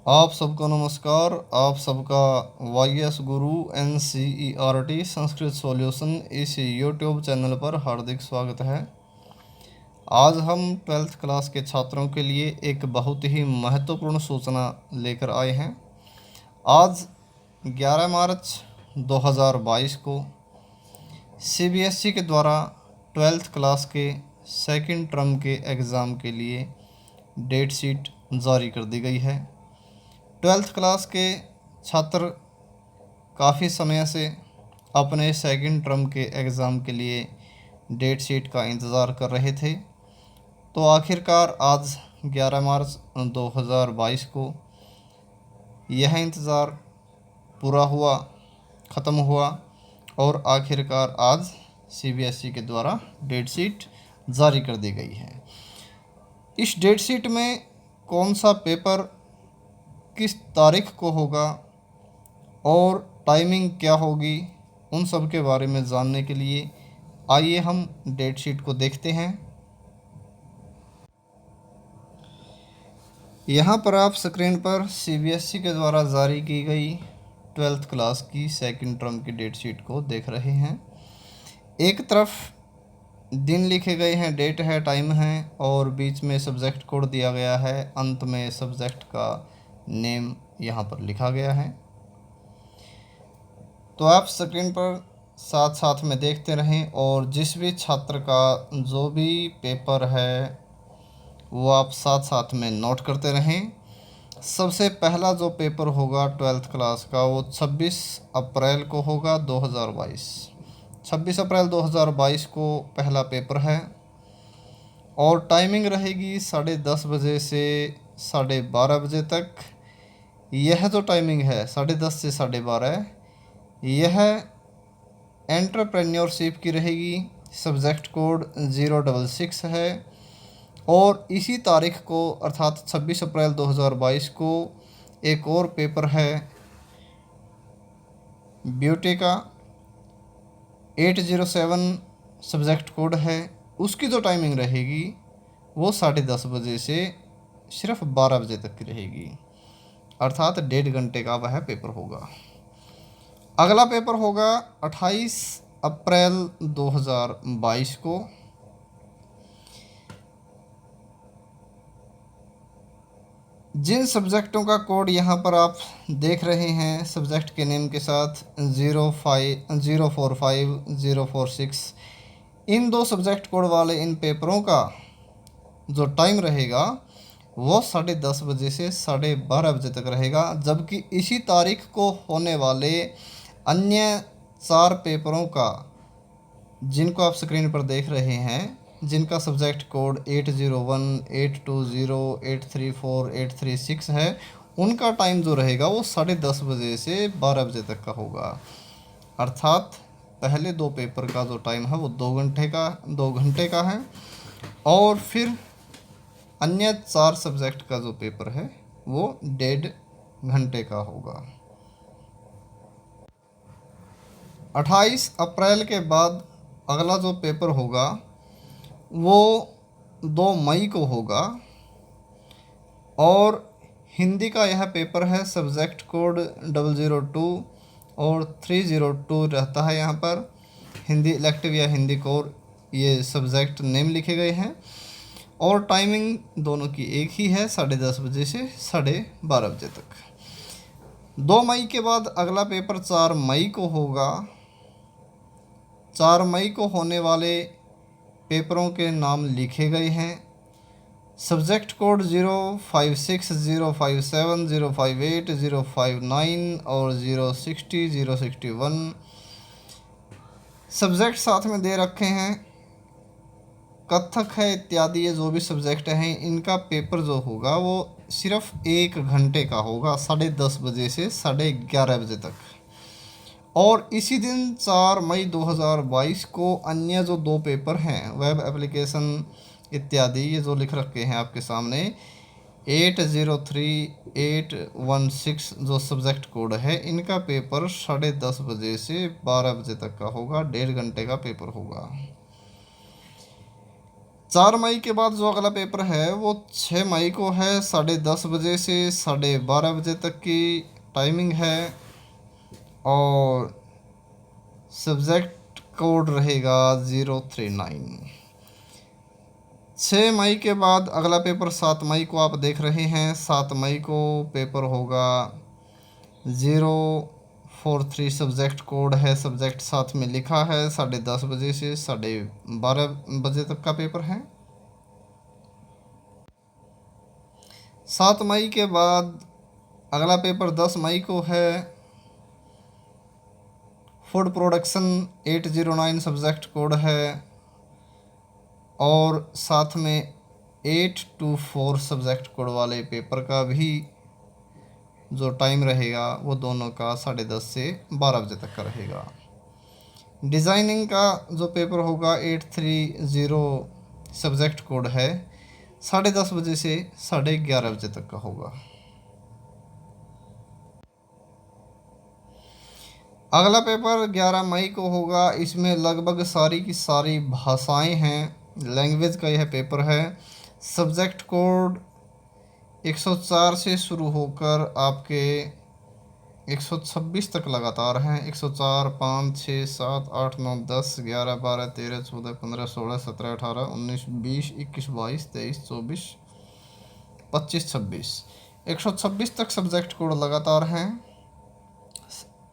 आप सबको नमस्कार। आप सबका YS गुरु NCERT संस्कृत सॉल्यूशन इस यूट्यूब चैनल पर हार्दिक स्वागत है। आज हम 12th क्लास के छात्रों के लिए एक बहुत ही महत्वपूर्ण सूचना लेकर आए हैं। आज 11 मार्च 2022 को CBSE के द्वारा 12th क्लास के सेकंड टर्म के एग्ज़ाम के लिए डेट शीट जारी कर दी गई है। 12th क्लास के छात्र काफ़ी समय से अपने सेकंड टर्म के एग्ज़ाम के लिए डेट शीट का इंतज़ार कर रहे थे, तो आखिरकार आज 11 मार्च 2022 को यह इंतज़ार पूरा हुआ, ख़त्म हुआ और आखिरकार आज CBSE के द्वारा डेट शीट जारी कर दी गई है। इस डेट शीट में कौन सा पेपर किस तारीख को होगा और टाइमिंग क्या होगी, उन सब के बारे में जानने के लिए आइए हम डेट शीट को देखते हैं। यहाँ पर आप स्क्रीन पर CBSE के द्वारा जारी की गई 12th क्लास की सेकंड टर्म की डेट शीट को देख रहे हैं। एक तरफ दिन लिखे गए हैं, डेट है, टाइम है और बीच में सब्जेक्ट कोड दिया गया है। अंत में सब्जेक्ट का नेम यहाँ पर लिखा गया है। तो आप स्क्रीन पर साथ साथ में देखते रहें और जिस भी छात्र का जो भी पेपर है वो आप साथ साथ में नोट करते रहें। सबसे पहला जो पेपर होगा 12th क्लास का वो 26 अप्रैल को होगा 2022। 26 अप्रैल 2022 को पहला पेपर है और टाइमिंग रहेगी 10:30 बजे से 12:30 बजे तक। यह जो टाइमिंग है 10:30 से 12:30, यह एंटरप्रेन्योरशिप की रहेगी। सब्जेक्ट कोड 066 है और इसी तारीख को अर्थात 26 अप्रैल 2022 को एक और पेपर है ब्यूटी का, 807 सब्जेक्ट कोड है। उसकी जो टाइमिंग रहेगी वो 10:30 बजे से सिर्फ 12 बजे तक की रहेगी, अर्थात 1.5 घंटे का वह पेपर होगा। अगला पेपर होगा 28 अप्रैल 2022 को। जिन सब्जेक्टों का कोड यहाँ पर आप देख रहे हैं सब्जेक्ट के नेम के साथ 05, 045, 046, इन दो सब्जेक्ट कोड वाले इन पेपरों का जो टाइम रहेगा वो 10:30 बजे से 12:30 बजे तक रहेगा। जबकि इसी तारीख को होने वाले अन्य 4 पेपरों का, जिनको आप स्क्रीन पर देख रहे हैं, जिनका सब्जेक्ट कोड 801, 820, 834, 836 है, उनका टाइम जो रहेगा वो 10:30 बजे से 12 बजे तक का होगा। अर्थात पहले 2 पेपर का जो टाइम है वो 2 घंटे का है और फिर अन्य 4 सब्जेक्ट का जो पेपर है वो 1.5 घंटे का होगा। 28 अप्रैल के बाद अगला जो पेपर होगा वो 2 मई को होगा और हिंदी का यह पेपर है। सब्जेक्ट कोड 002 और 302 रहता है। यहाँ पर हिंदी इलेक्टिव या हिंदी कोर ये सब्जेक्ट नेम लिखे गए हैं और टाइमिंग दोनों की एक ही है, 10:30 बजे से 12:30 बजे तक। 2 मई के बाद अगला पेपर 4 मई को होगा। 4 मई को होने वाले पेपरों के नाम लिखे गए हैं। सब्जेक्ट कोड 056, 057, 058, 059 और 060, 061 सब्जेक्ट साथ में दे रखे हैं। कथक है इत्यादि, ये जो भी सब्जेक्ट हैं इनका पेपर जो होगा वो सिर्फ 1 घंटे का होगा, 10:30 बजे से 11:30 बजे तक। और इसी दिन 4 मई 2022 को अन्य जो 2 पेपर हैं वेब एप्लीकेशन इत्यादि, ये जो लिख रखे हैं आपके सामने, 803, 816 जो सब्जेक्ट कोड है, इनका पेपर 10:30 बजे से 12 बजे तक का होगा, 1.5 घंटे का पेपर होगा। 4 मई के बाद जो अगला पेपर है वो 6 मई को है। 10:30 से 12:30 तक की टाइमिंग है और सब्जेक्ट कोड रहेगा 039। 6 मई के बाद अगला पेपर 7 मई को आप देख रहे हैं। 7 मई को पेपर होगा 043। सब्जेक्ट कोड है, सब्जेक्ट साथ में लिखा है। 10:30 से 12:30 तक का पेपर है। 7 मई के बाद अगला पेपर 10 मई को है। फूड प्रोडक्शन 809 सब्जेक्ट कोड है और साथ में 824 सब्जेक्ट कोड वाले पेपर का भी जो टाइम रहेगा वो दोनों का 10:30 से 12 बजे तक का रहेगा। डिज़ाइनिंग का जो पेपर होगा 830 सब्जेक्ट कोड है, 10:30 से 11:30 तक का होगा। अगला पेपर 11 मई को होगा। इसमें लगभग सारी की सारी भाषाएं हैं, लैंग्वेज का यह पेपर है। सब्जेक्ट कोड 104 से शुरू होकर आपके 126 तक लगातार हैं। 104, 5, 6, 7, 8, 9, 10, 11, 12, 13, 14, 15, 16, 17, 18, 19, 20, 21, 22, 23, 24, 25, 26, 126 तक सब्जेक्ट कोड लगातार हैं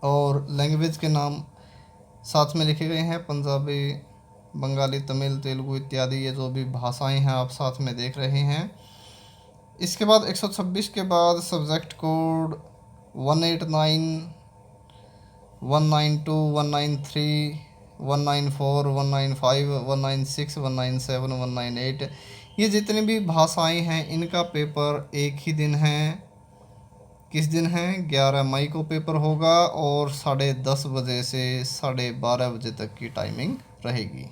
और लैंग्वेज के नाम साथ में लिखे गए हैं। पंजाबी, बंगाली, तमिल, तेलुगु इत्यादि ये जो भी भाषाएं हैं आप साथ में देख रहे हैं। इसके बाद 126 के बाद सब्जेक्ट कोड 189, 192, 193, 194, 195, 196, 197, 198 ये जितनी भी भाषाएं हैं इनका पेपर एक ही दिन है। किस दिन है? 11 मई को पेपर होगा और 10:30 से 12:30 तक की टाइमिंग रहेगी।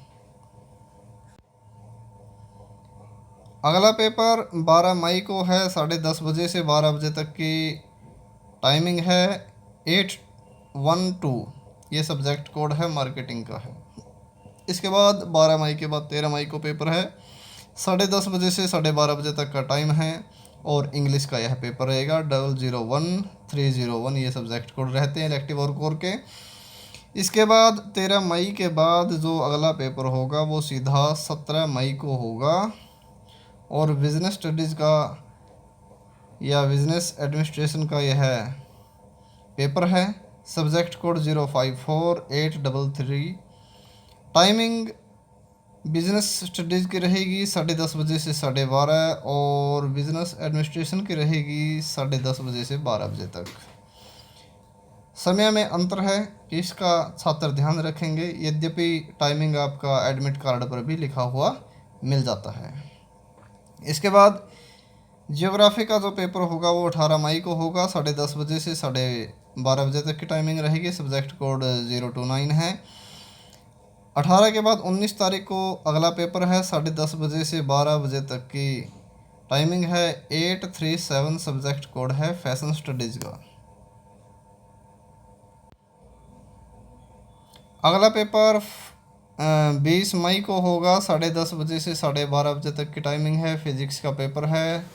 अगला पेपर 12 मई को है। 10:30 से 12 बजे तक की टाइमिंग है। 812 ये सब्जेक्ट कोड है, मार्केटिंग का है। इसके बाद 12 मई के बाद 13 मई को पेपर है। 10:30 से 12:30 तक का टाइम है और इंग्लिश का यह पेपर रहेगा। 001, 301 ये सब्जेक्ट कोड रहते हैं इलेक्टिव और कोर के। इसके बाद 13 मई के बाद जो अगला पेपर होगा वो सीधा 17 मई को होगा और बिज़नेस स्टडीज़ का या बिज़नेस एडमिनिस्ट्रेशन का यह पेपर है। Subject code 054, 833। Timing business studies की रहेगी 10:30 से 12:30 और बिज़नेस एडमिनिस्ट्रेशन की रहेगी 10:30 से 12 बजे तक। समय में अंतर है, इसका छात्र ध्यान रखेंगे। यद्यपि टाइमिंग आपका एडमिट कार्ड पर भी लिखा हुआ मिल जाता है। इसके बाद जियोग्राफी का जो पेपर होगा वो 18 मई को होगा। 10:30 से 12:30 तक की टाइमिंग रहेगी। सब्जेक्ट कोड 029 है। 18 के बाद 19 तारीख को अगला पेपर है। 10:30 से 12 बजे तक की टाइमिंग है। 837 सब्जेक्ट कोड है फैशन स्टडीज़ का। अगला पेपर 20 मई को होगा। 10:30 से 12:30 तक की टाइमिंग है। फिजिक्स का पेपर है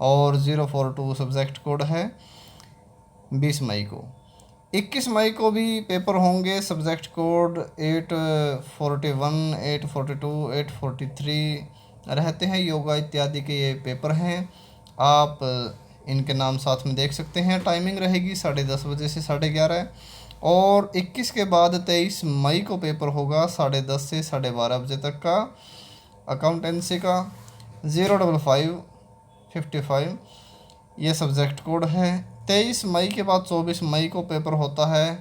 और 042 सब्जेक्ट कोड है 20 मई को। 21 मई को भी पेपर होंगे। सब्जेक्ट कोड 841, 842, 843 रहते हैं। योगा इत्यादि के ये पेपर हैं। आप इनके नाम साथ में देख सकते हैं। टाइमिंग रहेगी 10:30 से 11:30 और 21 के बाद 23 मई को पेपर होगा 10:30 से 12:30 बजे तक का अकाउंटेंसी का। 055, 55 ये सब्जेक्ट कोड है। 23 मई के बाद 24 मई को पेपर होता है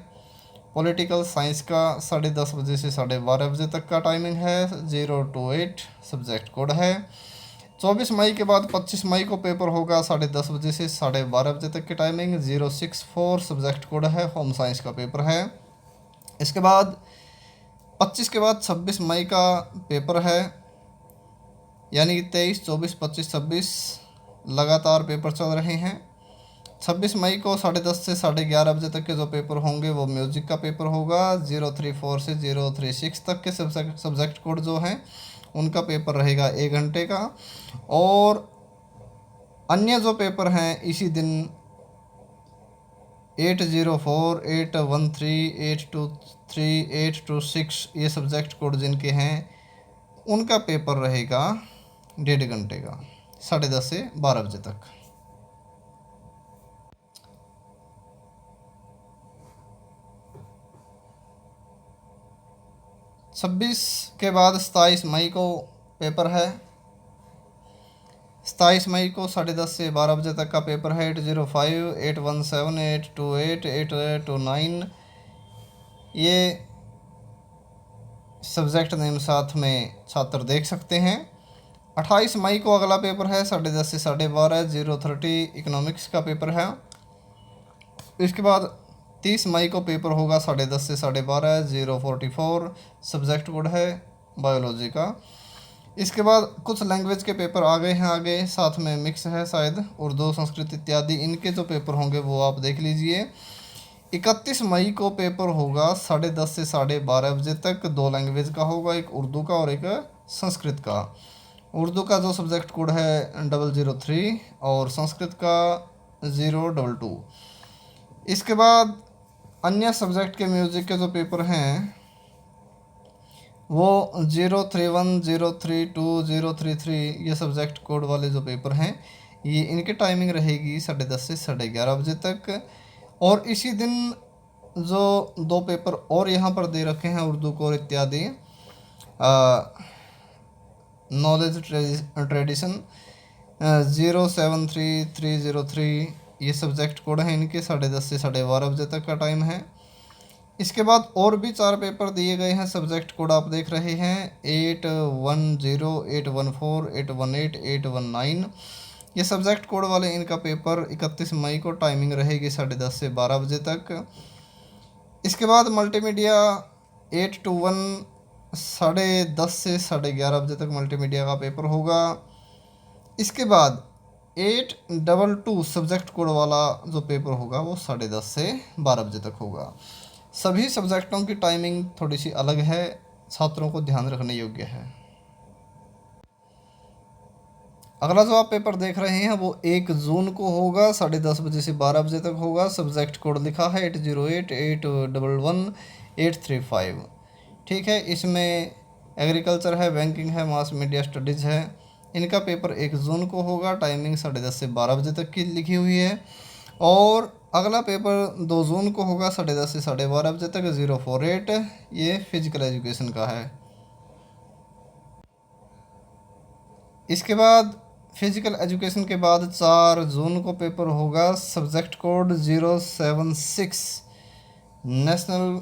पॉलिटिकल साइंस का। 10:30 से 12:30 बजे तक का टाइमिंग है। 028 सब्जेक्ट कोड है। 24 मई के बाद 25 मई को पेपर होगा। 10:30 से 12:30 बजे तक की टाइमिंग। 064 सब्जेक्ट कोड है, होम साइंस का पेपर है। इसके बाद 25 के बाद 26 मई का पेपर है, यानी कि 23, 24, 25, 26 लगातार पेपर चल रहे हैं। 26 मई को 10:30 से 11:30 बजे तक के जो पेपर होंगे वो म्यूज़िक का पेपर होगा। 034 से 036 तक के सब्जेक्ट कोड जो हैं उनका पेपर रहेगा 1 घंटे का। और अन्य जो पेपर हैं इसी दिन 804, 813, 823, 826 ये सब्जेक्ट कोड जिनके हैं उनका पेपर रहेगा 1.5 घंटे का, 10:30 से 12 बजे तक। 26 के बाद 27 मई को पेपर है। 27 मई को 10:30 से 12 बजे तक का पेपर है। 805, 817, 828, 829 ये सब्जेक्ट नेम साथ में छात्र देख सकते हैं। 28 मई को अगला पेपर है 10:30 से 12:30, 030 इकोनॉमिक्स का पेपर है। इसके बाद 30 मई को पेपर होगा 10:30 से 12:30, 044 सब्जेक्ट कोड है बायोलॉजी का। इसके बाद कुछ लैंग्वेज के पेपर आ गए हैं आगे, साथ में मिक्स है शायद उर्दू, संस्कृत इत्यादि। इनके जो पेपर होंगे वो आप देख लीजिए। 31 मई को पेपर होगा 10:30 से 12:30 बजे तक। 2 लैंग्वेज का होगा, एक उर्दू का और एक संस्कृत का। उर्दू का जो सब्जेक्ट कोड है 003 और संस्कृत का 022। इसके बाद अन्य सब्जेक्ट के म्यूज़िक के जो पेपर हैं वो 031, 032, 033 ये सब्जेक्ट कोड वाले जो पेपर हैं ये इनकी टाइमिंग रहेगी 10:30 से 11:30 बजे तक। और इसी दिन जो 2 पेपर और यहाँ पर दे रखे हैं उर्दू को और इत्यादि, नॉलेज ट्रेडिशन 073, 303 ये सब्जेक्ट कोड हैं इनके, 10:30 से 12:30 बजे तक का टाइम है। इसके बाद और भी 4 पेपर दिए गए हैं, सब्जेक्ट कोड आप देख रहे हैं 810, 814, 818, 819 ये सब्जेक्ट कोड वाले इनका पेपर 31 मई को टाइमिंग रहेगी 10:30 से 12 बजे तक। इसके बाद मल्टीमीडिया 821 10:30 से 11:30 बजे तक मल्टीमीडिया का पेपर होगा। इसके बाद 822 सब्जेक्ट कोड वाला जो पेपर होगा वो 10:30 से 12 बजे तक होगा। सभी सब्जेक्टों की टाइमिंग थोड़ी सी अलग है, छात्रों को ध्यान रखने योग्य है। अगला जो आप पेपर देख रहे हैं वो 1 जून को होगा, 10:30 बजे से 12 बजे तक होगा। सब्जेक्ट कोड लिखा है 808, 811, 835। ठीक है, इसमें एग्रीकल्चर है, बैंकिंग है, मास मीडिया स्टडीज़ है। इनका पेपर 1 जून को होगा, टाइमिंग 10:30 से 12 बजे तक की लिखी हुई है। और अगला पेपर 2 जून को होगा 10:30 से 12:30 बजे तक, 048 ये फिजिकल एजुकेशन का है। इसके बाद फिजिकल एजुकेशन के बाद 4 जून को पेपर होगा, subject code 076 national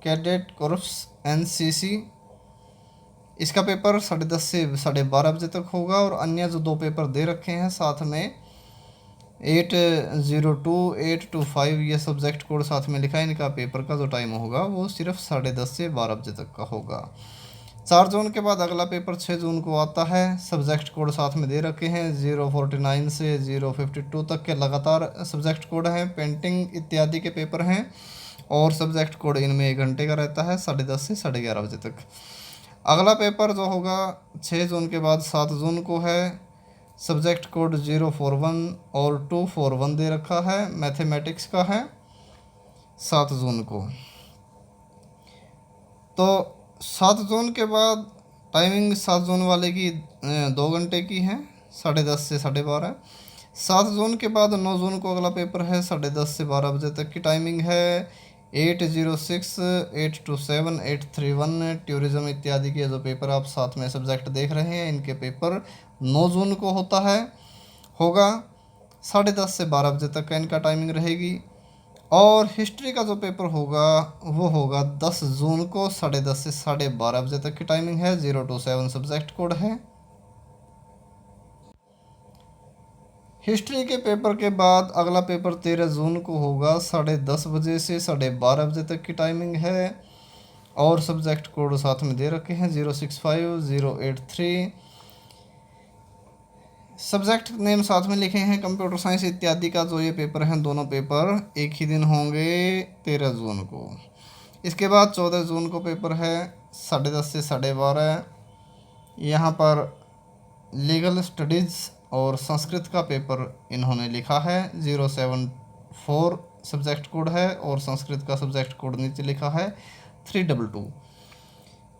cadet corpse NCC। इसका पेपर 10:30 से 12:30 बजे तक होगा। और अन्य जो 2 पेपर दे रखे हैं साथ में 802, 825 ये सब्जेक्ट कोड साथ में लिखा है। इनका पेपर का जो टाइम होगा वो सिर्फ 10:30 से 12 बजे तक का होगा। 4 जून के बाद अगला पेपर 6 जून को आता है, सब्जेक्ट कोड साथ में दे रखे हैं 049 से 052 तक के लगातार सब्जेक्ट कोड हैं। पेंटिंग इत्यादि के पेपर हैं और सब्जेक्ट कोड इनमें 1 घंटे का रहता है, 10:30 से 11:30 बजे तक। अगला पेपर जो होगा 6 जून के बाद 7 जून को है, सब्जेक्ट कोड 041 और 241 दे रखा है, मैथमेटिक्स का है 7 जून को। तो 7 जून के बाद टाइमिंग 7 जून वाले की 2 घंटे की है, 10:30 से 12:30। 7 जून के बाद 9 जून को अगला पेपर है, 10:30 से 12 बजे तक की टाइमिंग है। 806, 827, 831 टूरिज़्म इत्यादि के जो पेपर आप साथ में सब्जेक्ट देख रहे हैं इनके पेपर 9 जून को होगा 10:30 से 12 बजे तक का इनका टाइमिंग रहेगी। और हिस्ट्री का जो पेपर होगा वो होगा 10 जून को, 10:30 से 12:30 बजे तक की टाइमिंग है, 027 सब्जेक्ट कोड है। हिस्ट्री के पेपर के बाद अगला पेपर 13 जून को होगा, 10:30 बजे से 12:30 बजे तक की टाइमिंग है। और सब्जेक्ट कोड साथ में दे रखे हैं 065, 083 सब्जेक्ट नेम साथ में लिखे हैं। कंप्यूटर साइंस इत्यादि का जो ये पेपर हैं दोनों पेपर एक ही दिन होंगे 13 जून को। इसके बाद 14 जून को पेपर है 10:30 से 12:30। यहाँ पर लीगल स्टडीज़ और संस्कृत का पेपर इन्होंने लिखा है। 074 सब्जेक्ट कोड है और संस्कृत का सब्जेक्ट कोड नीचे लिखा है 322।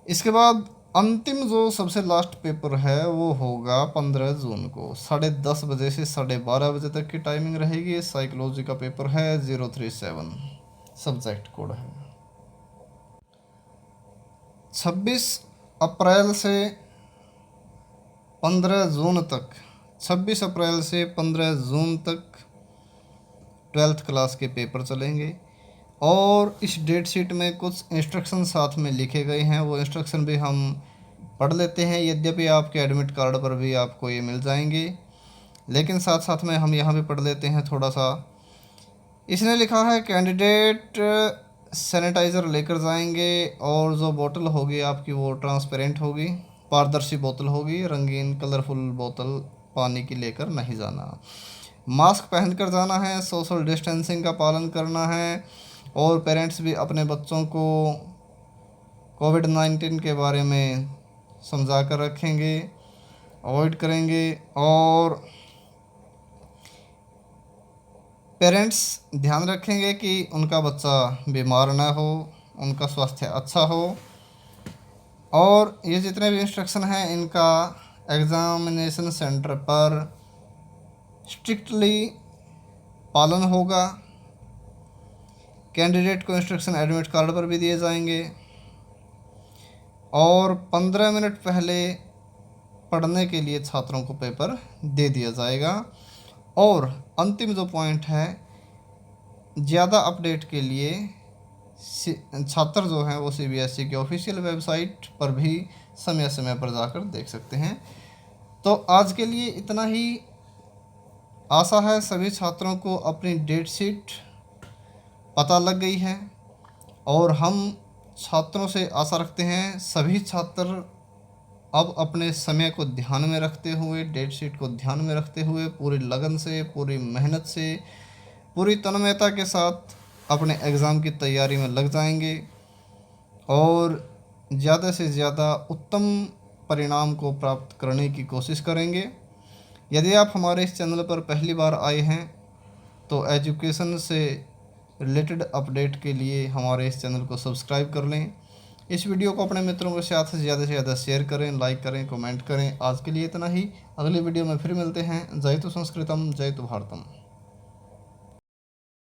इसके बाद अंतिम जो सबसे लास्ट पेपर है वो होगा 15 जून को 10:30 बजे से 12:30 बजे तक की टाइमिंग रहेगी। साइकोलॉजी का पेपर है। 037 सब्जेक्ट कोड है। 26 अप्रैल से 15 जून तक 26 अप्रैल से 15 जून तक 12th क्लास के पेपर चलेंगे और इस डेट शीट में कुछ इंस्ट्रक्शन साथ में लिखे गए हैं। वो इंस्ट्रक्शन भी हम पढ़ लेते हैं। यद्यपि आपके एडमिट कार्ड पर भी आपको ये मिल जाएंगे, लेकिन साथ साथ में हम यहाँ भी पढ़ लेते हैं थोड़ा सा। इसने लिखा है कैंडिडेट सैनिटाइज़र लेकर जाएंगे और जो बोतल होगी आपकी वो ट्रांसपेरेंट होगी, पारदर्शी बोतल होगी। रंगीन कलरफुल बोतल पानी की लेकर नहीं जाना। मास्क पहनकर जाना है। सोशल डिस्टेंसिंग का पालन करना है और पेरेंट्स भी अपने बच्चों को कोविड-19 के बारे में समझा कर रखेंगे, अवॉइड करेंगे। और पेरेंट्स ध्यान रखेंगे कि उनका बच्चा बीमार ना हो, उनका स्वास्थ्य अच्छा हो। और ये जितने भी इंस्ट्रक्शन हैं इनका एग्ज़ामिनेशन सेंटर पर स्ट्रिक्टली पालन होगा। कैंडिडेट को इंस्ट्रक्शन एडमिट कार्ड पर भी दिए जाएंगे और 15 मिनट पहले पढ़ने के लिए छात्रों को पेपर दे दिया जाएगा। और अंतिम जो पॉइंट है, ज़्यादा अपडेट के लिए छात्र जो हैं वो CBSE के ऑफिशियल वेबसाइट पर भी समय समय पर जाकर देख सकते हैं। तो आज के लिए इतना ही। आशा है सभी छात्रों को अपनी डेट शीट पता लग गई है और हम छात्रों से आशा रखते हैं सभी छात्र अब अपने समय को ध्यान में रखते हुए, डेट शीट को ध्यान में रखते हुए पूरी लगन से, पूरी मेहनत से, पूरी तन्मयता के साथ अपने एग्ज़ाम की तैयारी में लग जाएंगे और ज़्यादा से ज़्यादा उत्तम परिणाम को प्राप्त करने की कोशिश करेंगे। यदि आप हमारे इस चैनल पर पहली बार आए हैं तो एजुकेशन से रिलेटेड अपडेट के लिए हमारे इस चैनल को सब्सक्राइब कर लें। इस वीडियो को अपने मित्रों के साथ ज़्यादा से ज़्यादा शेयर करें, लाइक करें, कमेंट करें। आज के लिए इतना ही। अगली वीडियो में फिर मिलते हैं। जय तो संस्कृतम, जय तो भारतम।